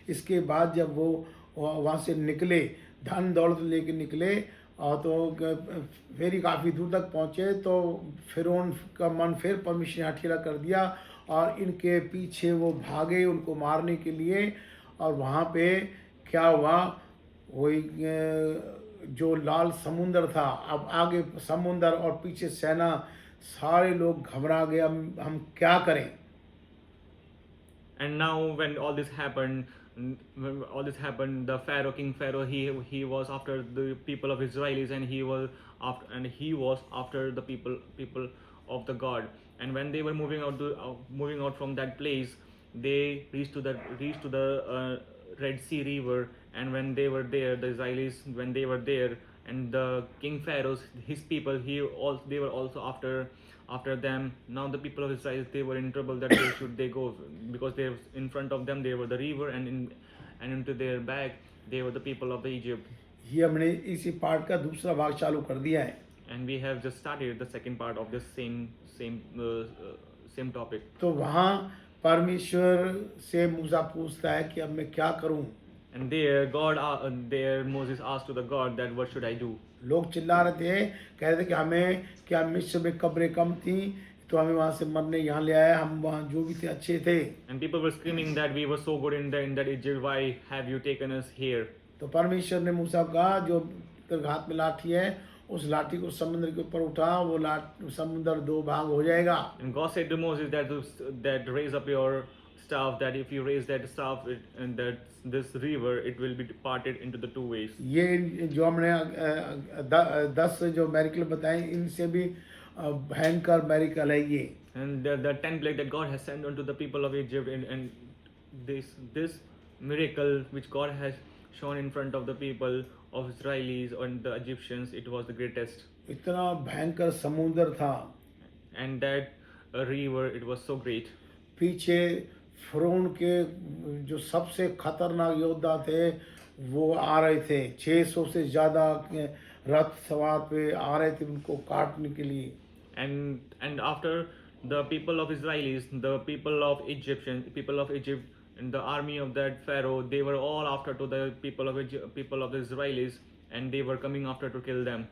इसके बाद जब वो वहाँ से निकले, धन दौलत लेके निकले, और तो फिर ही काफ़ी दूर तक पहुँचे, तो फिरौन का मन फिर परमेश्वर ने हठीला कर दिया और इनके पीछे वो भागे उनको मारने के लिए। और वहाँ पे क्या हुआ, वही जो लाल समुंदर था, अब आगे समुंदर और पीछे सेना, सारे लोग घबरा गए, हम क्या करें। And now when all this happened, the Pharaoh, King Pharaoh, he was after the people of Israelis, and he was after the people of the God. And when they were moving out from that place, they reached to the Red Sea River. And when they were there, the Israelis, when they were there, and the King Pharaoh's, his people, they were also after them. Now the people of Israel, they were in trouble that where should they go, because they in front of them they were the river, and into their back they were the people of the Egypt. ये हमने इसी part का दूसरा भाग चालू कर दिया है। And we have just started the second part of this same topic. तो वहाँ परमेश्वर से मूसा पूछता है कि अब मैं क्या करूं। And there Moses asked to the God that what should I do. लोग चिल्ला रहे थे, कह रहे थे कि हमें क्या मिस्र में कब्रें कम थी, तो हमें वहाँ से मरने यहाँ ले आया, हम वहाँ जो भी थे अच्छे थे। And people were screaming that we were so good in that Egypt, why have you taken us here? तो परमेश्वर ने मूसा को कहा, जो तेरे हाथ में लाठी है, उस लाठी को समुद्र के ऊपर उठा, वो समुद्र दो भाग हो जाएगा। And God said to Moses that raise up your staff, that if you raise that staff, and that this river, it will be parted into the two ways. ये जो हमने 10 जो मैरिकल बताए, इनसे भी भयंकर मैरिकल है ये। And the 10 plague that God has sent unto the people of Egypt, and this miracle which God has shown in front of the people of Israelis and the Egyptians, it was the greatest. इतना भयंकर समुद्र था, and that river, it was so great. पीछे फिरौन के जो सबसे खतरनाक योद्धा थे वो आ रहे थे, 600 से ज़्यादा रथ सवार पे आ रहे थे उनको काटने के लिए। And after the people of Israelis, the people of Egypt, and the army of that Pharaoh, they were all after to the people of the Israelis, and they were coming after to kill them.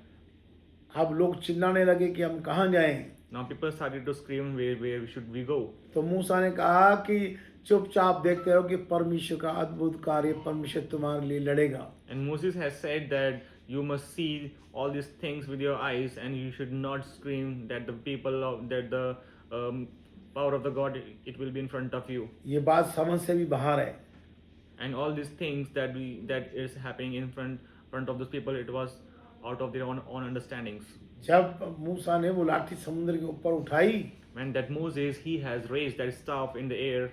अब लोग चिल्लाने लगे कि हम कहाँ जाएं। Now people started to scream, where should we go? तो मूसा ने कहा कि चुपचाप देखते रहो कि परमेश्वर का अद्भुत कार्य, परमेश्वर तुम्हारे लिए लड़ेगा। And Moses has said that you must see all these things with your eyes, and you should not scream that the power of the God, it will be in front of you. ये बात समझ से भी बाहर है। And all these things that is happening in front of those people, it was out of their own understandings. जब मूसा ने वो लाठी समुद्र के ऊपर उठाई, When that Moses, he has raised that staff in the air,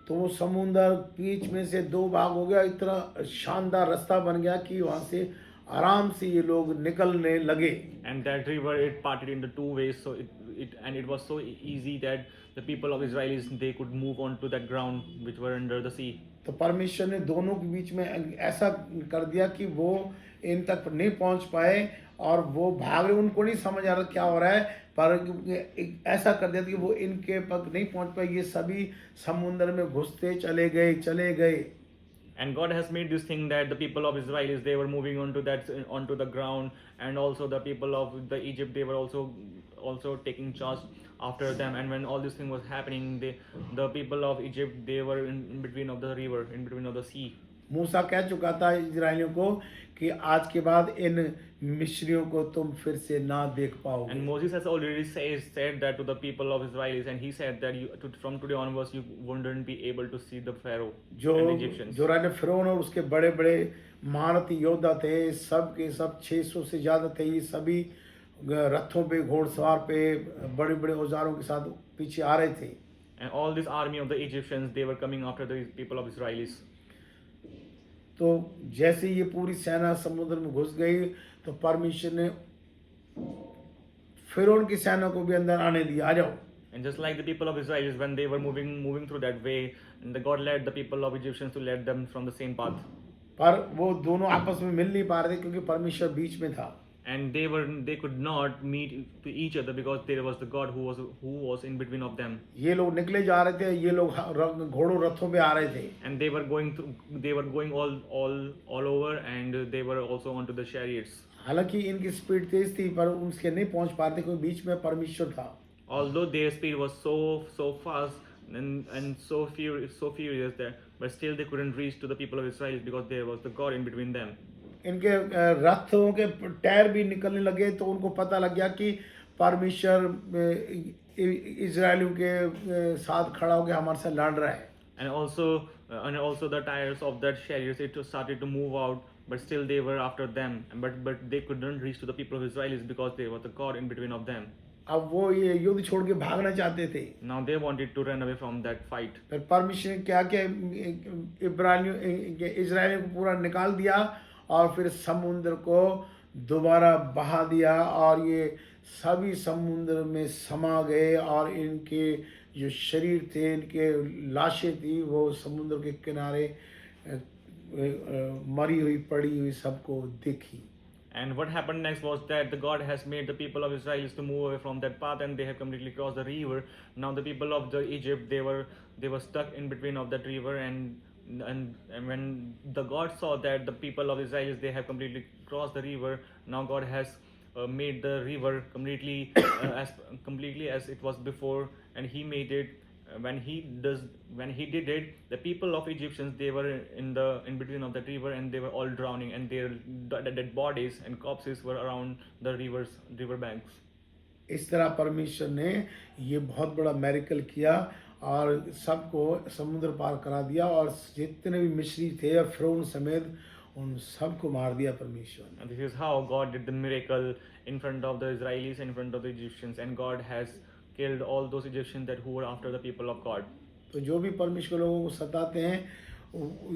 तो वो समुद्र बीच में से दो भाग हो गया, इतना शानदार रास्ता बन गया कि वहाँ से आराम से ये लोग निकलने लगे। and that river, it parted into two ways, so it was so easy that the people of Israelis, they could move on to that ground which were under the sea. तो परमेश्वर ने दोनों के बीच में ऐसा कर दिया कि वो इन तक नहीं पहुंच पाए, और वो भाग रहे, उनको नहीं समझ आ रहा क्या हो रहा है, पर ऐसा कर दिया कि वो इनके तक नहीं पहुंच पाए, ये सभी समुद्र में घुसते चले गए। And God has made this thing that the people of Israelis, they were moving onto the ground, and also the people of the Egypt, they were also taking charge after them. And when all this thing was happening, the people of Egypt, they were in between of the river, in between of the sea. मूसा कह चुका था इजराइलियों को कि आज के बाद इन मिस्रियों को तुम फिर से ना देख पाओगे। And Moses has already said that to the people of Israelis, and he said that from today onwards you wouldn't be able to see the Pharaoh and the Egyptians. जो राजा फिरौन और उसके बड़े बड़े महारथी योद्धा थे, सब के सब 600 से ज़्यादा थे, ये सभी रथों पे, घोड़सवार पे, बड़े बड़े औजारों के साथ पीछे आ रहे थे। And all this army of the Egyptians, they were coming after the people of Israelis. तो जैसे ये पूरी सेना समुद्र में घुस गई, तो परमेश्वर ने फिरौन की सेना को भी अंदर आने दिया, आ जाओ। And just like the people of Israel, when they were moving through that way, and the God led the people of Egyptians to lead them from the same path. पर वो दोनों आपस में मिल नहीं पा रहे थे, क्योंकि परमेश्वर बीच में था। and they could not meet to each other because there was the God who was in between of them. ये लोग निकले जा रहे थे, ये लोग घोड़ों रथों पे आ रहे थे, And they were going all over, and they were also onto the chariots. हालांकि इनकी स्पीड तेज थी पर उनके नहीं पहुंच पाते क्योंकि बीच में परमेश्वर था. Although their speed was so fast and so furious that, but still they couldn't reach to the people of Israel because there was the God in between them. इनके रथों के टायर भी निकलने लगे तो उनको पता लग गया कि परमेश्वर इजरायलियों के साथ खड़ा होकर हमारे साथ लड़ रहा है. And also the tires of that chariots, it started to move out, but still they were after them, but they couldn't reach to the people of Israelis because there was the God in between of them. अब वो ये युद्ध छोड़ के भागना चाहते थे. Now they wanted to run away from that fight. फिर परमेश्वर ने क्या किया, इजरायलियों को पूरा निकाल दिया और फिर समुद्र को दोबारा बहा दिया और ये सभी समुद्र में समा गए और इनके जो शरीर थे, इनके लाशें थी, वो समुद्र के किनारे मरी हुई पड़ी हुई सबको दिखी. And what happened next was that the God has made the people of Israel to move away from that path, and they have completely crossed the river. Now the people of the Egypt, they were stuck in between of that river, and when the God saw that the people of Israel, they have completely crossed the river, now God has made the river completely as it was before, and He made it. When he did it, the people of Egyptians, they were in between of that river, and they were all drowning, and their dead bodies and corpses were around the river banks. इस तरह परमेश्वर ने ये बहुत बड़ा मैरिकल किया और सबको समुद्र पार करा दिया और जितने भी मिस्री थे और फिरौन समेत उन सबको मार दिया परमेश्वर ने. And this is how God did the miracle in front of the Israelis, in front of the Egyptians, and God has killed all those Egyptians who were after the people of God. तो जो भी परमेश्वर लोगों को सताते हैं,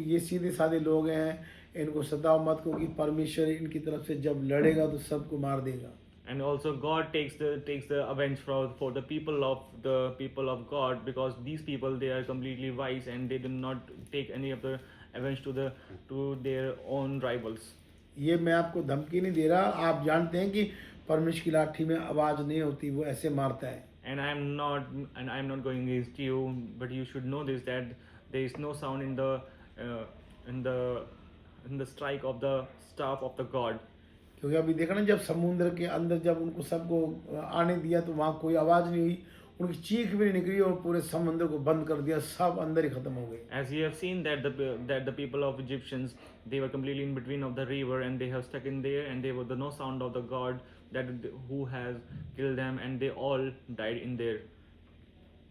ये सीधे साधे लोग हैं, इनको सताओ मत क्योंकि परमेश्वर इनकी तरफ से जब लड़ेगा तो सबको मार देगा. And also God takes the avenge for the people of God, because these people, they are completely wise and they do not take any of the avenge to their own rivals. ये मैं आपको धमकी नहीं दे रहा, आप जानते हैं कि परमेश्वर की लाठी में आवाज नहीं होती, वो ऐसे मारता है. And I am not going against you, but you should know this, that there is no sound in the strike of the staff of the God. क्योंकि अभी देखा ना, जब समुद्र के अंदर जब उनको सबको आने दिया तो वहाँ कोई आवाज नहीं हुई, उनकी चीख भी नहीं निकली और पूरे समुद्र को बंद कर दिया, सब अंदर ही खत्म हो गए. As you have seen that the people of Egyptians, they were completely in between of the river, and they have stuck in there, and there was no sound of the God who has killed them, and they all died in there.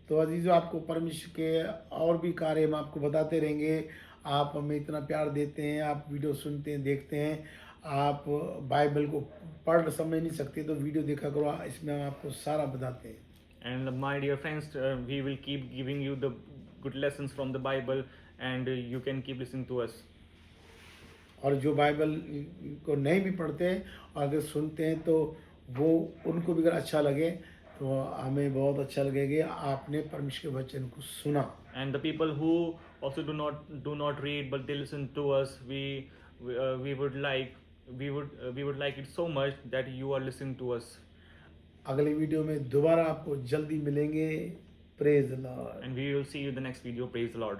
तो अजीजों, आपको परमेश्वर के और भी कार्य हम आपको बताते रहेंगे. आप हमें इतना प्यार देते हैं, आप वीडियो सुनते हैं, देखते हैं, आप बाइबल को पढ़ समझ नहीं सकते तो वीडियो देखा करो, इसमें हम आपको सारा बताते हैं. And my dear friends, we will keep giving you the good lessons from the Bible, and you can keep listening to us. और जो बाइबल को नहीं भी पढ़ते और अगर सुनते हैं तो वो उनको भी अगर अच्छा लगे तो हमें बहुत अच्छा लगेगा आपने परमेश्वर के वचन को सुना. And the people who also do not read but they listen to us, we would like it so much that you are listening to us. अगले वीडियो में दोबारा आपको जल्दी मिलेंगे. Praise the Lord. And we will see you in the next video. Praise the Lord.